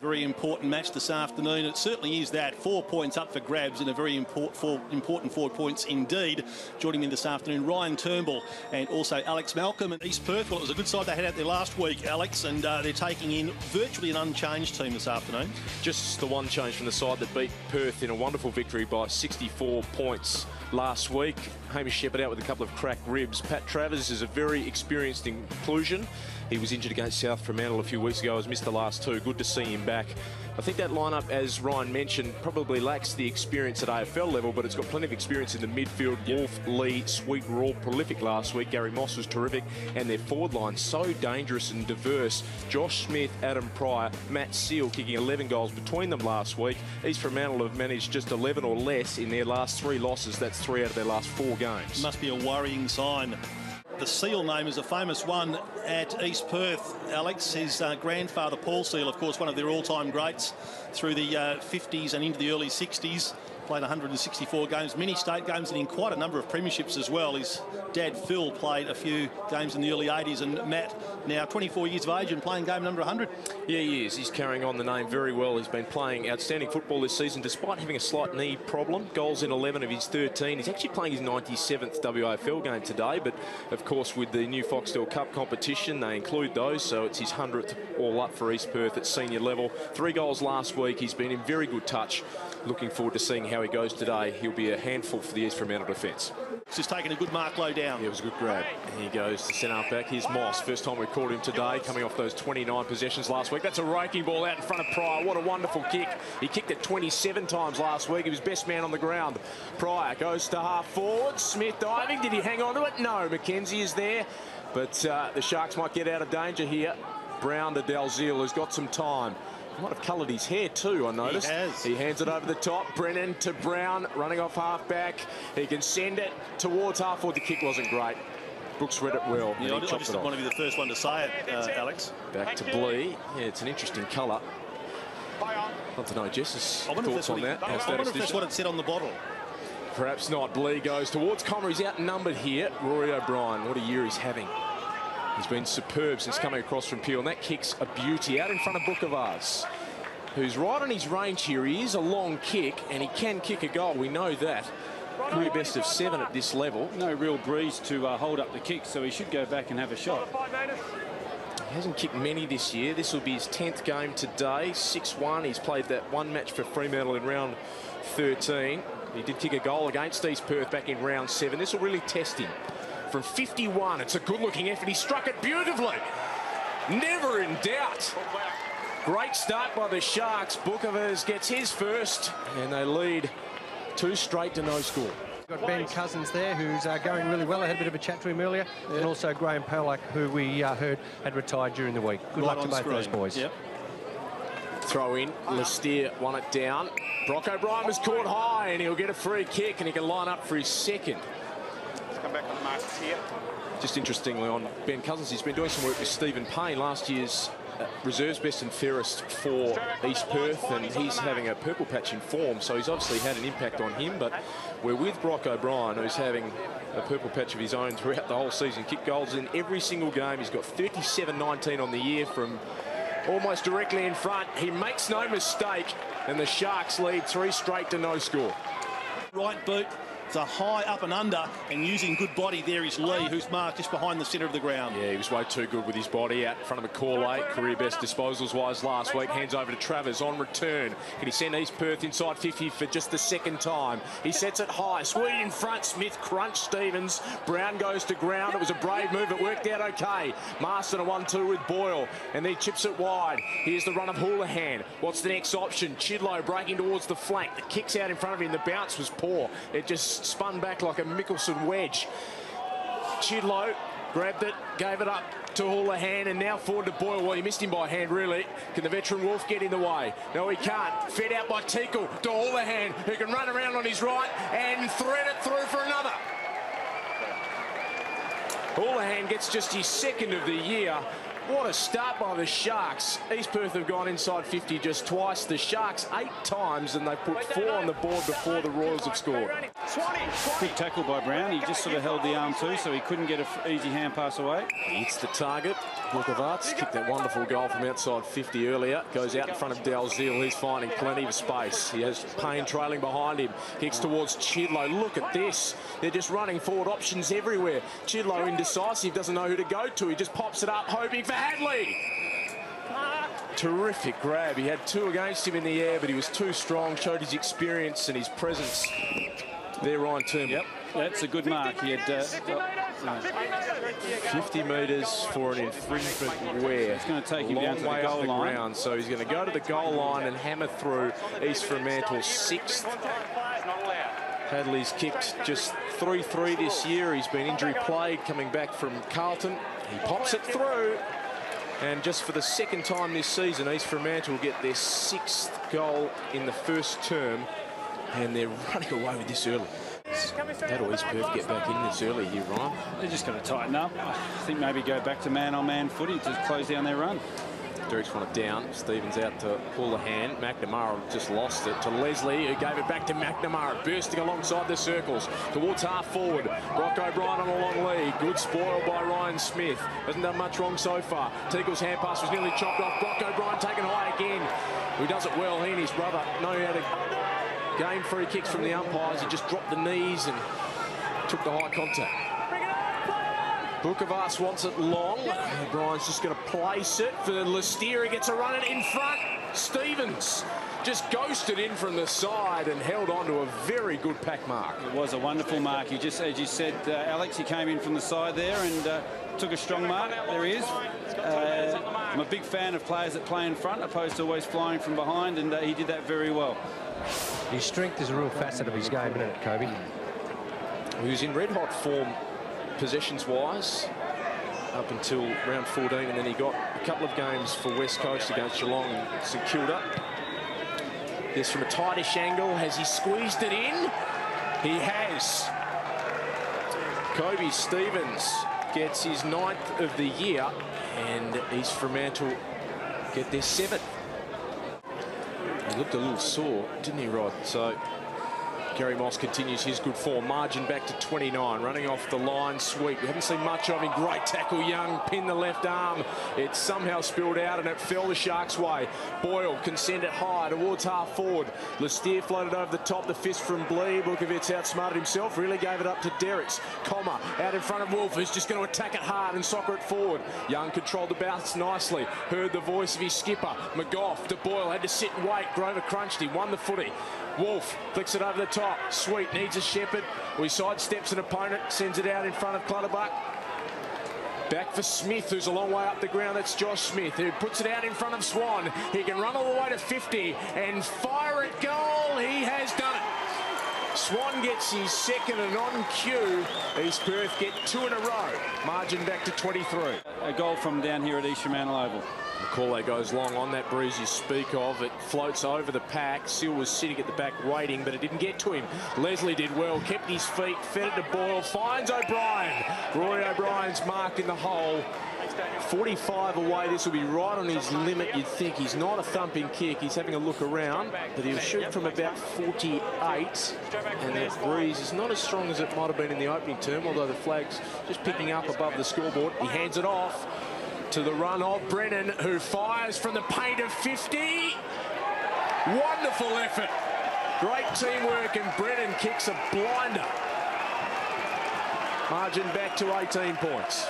Very important match this afternoon. It certainly is that. 4 points up for grabs and a very important 4 points indeed. Joining me this afternoon, Ryan Turnbull and also Alex Malcolm at East Perth. Well, it was a good side they had out there last week, Alex, and they're taking in virtually an unchanged team this afternoon. Just the one change from the side that beat Perth in a wonderful victory by 64 points last week. Hamish Shepherd out with a couple of cracked ribs. Pat Travers is a very experienced inclusion. He was injured against South Fremantle a few weeks ago, has missed the last two. Good to see him back. I think that lineup, as Ryan mentioned, probably lacks the experience at AFL level, but it's got plenty of experience in the midfield. Wolf, Lee, Sweet were all prolific last week. Gary Moss was terrific, and their forward line so dangerous and diverse. Josh Smith, Adam Pryor, Matt Seal kicking 11 goals between them last week. East Fremantle have managed just 11 or less in their last 3 losses. That's 3 out of their last 4 games. Must be a worrying sign. The Seal name is a famous one at East Perth, Alex. His grandfather, Paul Seal, of course, one of their all-time greats through the 50s and into the early 60s. Played 164 games, many state games, and in quite a number of premierships as well. His dad, Phil, played a few games in the early 80s, and Matt, now 24 years of age and playing game number 100. Yeah, he is. He's carrying on the name very well. He's been playing outstanding football this season, despite having a slight knee problem. Goals in 11 of his 13. He's actually playing his 97th WAFL game today, but of course with the new Foxtel Cup competition, they include those, so it's his 100th all up for East Perth at senior level. 3 goals last week. He's been in very good touch. Looking forward to seeing how he goes today. He'll be a handful for the East Fremantle defence. Just taking a good mark low down. Yeah, it was a good grab. And he goes to centre back. Here's Moss. First time we caught him today, coming off those 29 possessions last week. That's a raking ball out in front of Pryor. What a wonderful kick. He kicked it 27 times last week. He was best man on the ground. Pryor goes to half forward. Smith diving. Did he hang on to it? No. McKenzie is there. But the Sharks might get out of danger here. Brown to Dalziel, who's got some time. He might have coloured his hair too, I noticed. He has. He hands it over the top. Brennan to Brown, running off half-back. He can send it towards half-forward. The kick wasn't great. Brooks read it well. Yeah, I just didn't want to be the first one to say it, Alex. Back to Blee. Yeah, it's an interesting colour. I don't know Jess's thoughts on that. I wonder if that's what it said on the bottle. Perhaps not. Blee goes towards Comer. He's outnumbered here. Rory O'Brien, what a year he's having. He's been superb since coming across from Peel, and that kick's a beauty out in front of Bukavas, who's right on his range here. He is a long kick, and he can kick a goal. We know that. Career best of 7 at this level. No real breeze to hold up the kick, so he should go back and have a shot. He hasn't kicked many this year. This will be his 10th game today. 6-1. He's played that one match for Fremantle in round 13. He did kick a goal against East Perth back in round 7. This will really test him. From 51, it's a good-looking effort. He struck it beautifully. Never in doubt. Great start by the Sharks. Bukavas gets his first, and they lead 2 straight to no score. Got Ben Cousins there, who's going really well. I had a bit of a chat to him earlier, and also Graham Pollack, who we heard had retired during the week. Good luck to both those boys. Yep. Throw in. Lestier won it down. Brock O'Brien was caught high, and he'll get a free kick, and he can line up for his second. Come back on the marks here. Just interestingly on Ben Cousins, he's been doing some work with Stephen Payne, last year's reserves best and fairest for East Perth, and he's having a purple patch in form, so he's obviously had an impact on him. But we're with Brock O'Brien, who's having a purple patch of his own throughout the whole season. Kick goals in every single game. He's got 37-19 on the year from almost directly in front. He makes no mistake, and the Sharks lead 3 straight to no score. Right boot. It's a high up and under, and using good body there is Lee, who's marked just behind the centre of the ground. Yeah, he was way too good with his body out in front of McCauley. Career best disposals-wise last week. Hands over to Travers on return. Can he send East Perth inside 50 for just the second time? He sets it high. Sweet in front. Smith crunch Stevens. Brown goes to ground. It was a brave move. It worked out okay. Marston a 1-2 with Boyle, and then he chips it wide. Here's the run of Houlihan. What's the next option? Chidlow breaking towards the flank. The kick's out in front of him. The bounce was poor. It just spun back like a Mickelson wedge. Chidlow grabbed it, gave it up to Houlihan, and now forward to Boyle. Well, he missed him by hand, really. Can the veteran Wolf get in the way? No, he can't. Fed out by Tickle to Houlihan, who can run around on his right and thread it through for another. Houlihan gets just his 2nd of the year. What a start by the Sharks. East Perth have gone inside 50 just twice. The Sharks 8 times, and they put 4 on the board before the Royals have scored. Good tackle by Brown. He just sort of held the arm too, so he couldn't get an easy hand pass away. He hits the target. Bukovac kicked that wonderful goal from outside 50 earlier. Goes out in front of Dalziel. He's finding plenty of space. He has Payne trailing behind him. Kicks towards Chidlow. Look at this. They're just running forward options everywhere. Chidlow indecisive, doesn't know who to go to. He just pops it up, hoping for Hadley. Terrific grab. He had 2 against him in the air, but he was too strong. Showed his experience and his presence. There, Ryan Toombs. Yep, that's a good mark. He had 50 metres for an infringement where it's going to take him down to the way goal up the line. ground. So he's going to go to the goal line and hammer through East Fremantle's 6th. Hadley's kicked just 3-3 this year. He's been injury plagued coming back from Carlton. He pops it through. And just for the 2nd time this season, East Fremantle will get their 6th goal in the first term. And they're running away with this early. How do East Perth get back in this early here, Ryan? They're just going to tighten up. I think maybe go back to man-on-man footy to close down their run. Derrick's won it down. Stevens out to pull the hand. McNamara just lost it to Leslie, who gave it back to McNamara, bursting alongside the circles towards half forward. Brock O'Brien on a long lead. Good spoil by Ryan Smith. Hasn't done much wrong so far. Teagle's hand pass was nearly chopped off. Brock O'Brien taken high again. He does it well. He and his brother know how to game free kicks from the umpires. He just dropped the knees and took the high contact. Bukovac wants it long. O'Brien's just going to place it for Lestier. He gets a run it in front. Stevens just ghosted in from the side and held on to a very good pack mark. It was a wonderful mark. He just, as you said, Alex, he came in from the side there and took a strong mark. There he is. I'm a big fan of players that play in front opposed to always flying from behind, and he did that very well. His strength is a real facet of his game, isn't it, Kobe? He was in red-hot form possessions-wise up until round 14, and then he got a couple of games for West Coast against Geelong and St Kilda. This from a tightish angle. Has he squeezed it in? He has. Kobe Stevens gets his 9th of the year, and East Fremantle get their 7th. He looked a little sore, didn't he, Rod? So Gary Moss continues his good form. Margin back to 29. Running off the line, sweep. We haven't seen much of him. Great tackle, Young. Pin the left arm. It somehow spilled out and it fell the Sharks' way. Boyle can send it high towards half forward. Lestier floated over the top. The fist from Blee. Bukovac outsmarted himself. Really gave it up to Derricks. Comma out in front of Wolf, who's just going to attack it hard and soccer it forward. Young controlled the bounce nicely. Heard the voice of his skipper. McGough to Boyle. Had to sit and wait. Grover crunched him. Won the footy. Wolf flicks it over the top. Sweet needs a shepherd. He sidesteps an opponent, sends it out in front of Clutterbuck. Back for Smith, who's a long way up the ground. That's Josh Smith, who puts it out in front of Swan. He can run all the way to 50 and fire at goal. He has done it. Swan gets his 2nd, and on cue, East Perth get 2 in a row. Margin back to 23. A goal from down here at East Fremantle Oval. McCauley goes long on that breeze you speak of. It floats over the pack. Seal was sitting at the back waiting, but it didn't get to him. Leslie did well, kept his feet, fed it to Boyle, finds O'Brien. Rory O'Brien's marked in the hole. 45 away, this will be right on his limit, you'd think. He's not a thumping kick, he's having a look around, but he'll shoot from about 48, and that breeze is not as strong as it might have been in the opening term, although the flag's just picking up above the scoreboard. He hands it off to the run of Brennan, who fires from the paint of 50. Wonderful effort. Great teamwork, and Brennan kicks a blinder. Margin back to 18 points.